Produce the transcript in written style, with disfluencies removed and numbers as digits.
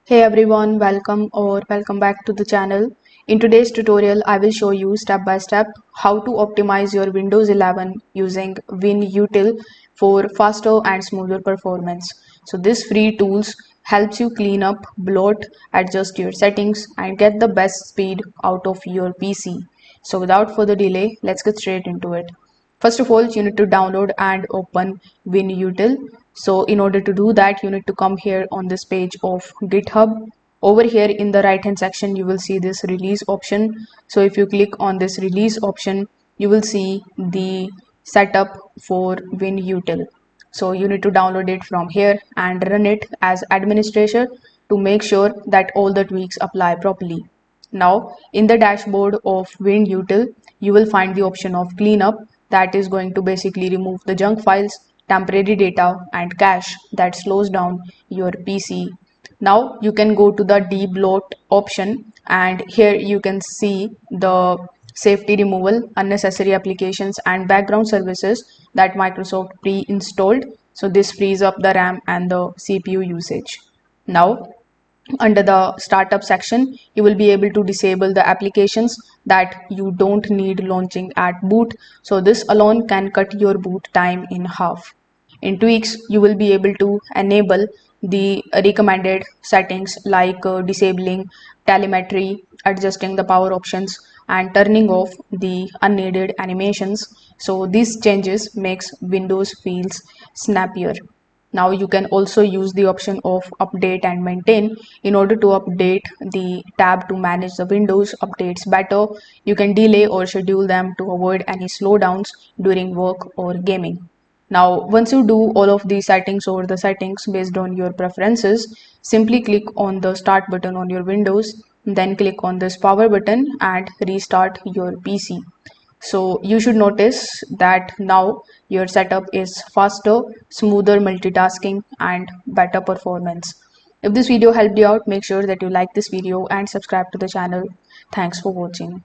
Hey everyone, welcome back to the channel. In today's tutorial, I will show you step by step how to optimize your Windows 11 using WinUtil for faster and smoother performance. So this free tools helps you clean up, bloat, adjust your settings and get the best speed out of your PC. So without further delay, let's get straight into it. First of all, you need to download and open WinUtil. So in order to do that, you need to come here on this page of GitHub. Over here in the right hand section, you will see this release option. So if you click on this release option, you will see the setup for WinUtil. So you need to download it from here and run it as administrator to make sure that all the tweaks apply properly. Now, in the dashboard of WinUtil, you will find the option of cleanup that is going to basically remove the junk files, temporary data, and cache that slows down your PC. Now, you can go to the debloat option, and here you can see the safety removal, unnecessary applications, and background services that Microsoft pre-installed. So, this frees up the RAM and the CPU usage. Now, under the startup section, you will be able to disable the applications that you don't need launching at boot. So this alone can cut your boot time in half. In tweaks, you will be able to enable the recommended settings like disabling telemetry, adjusting the power options, and turning off the unneeded animations. So these changes makes Windows feels snappier. Now you can also use the option of update and maintain in order to update the tab to manage the Windows updates better. You can delay or schedule them to avoid any slowdowns during work or gaming. Now, once you do all of these settings or the settings based on your preferences, simply click on the start button on your Windows, then click on this power button and restart your PC. So you should notice that now your setup is faster, smoother multitasking and better performance. If this video helped you out, make sure that you like this video and subscribe to the channel. Thanks for watching.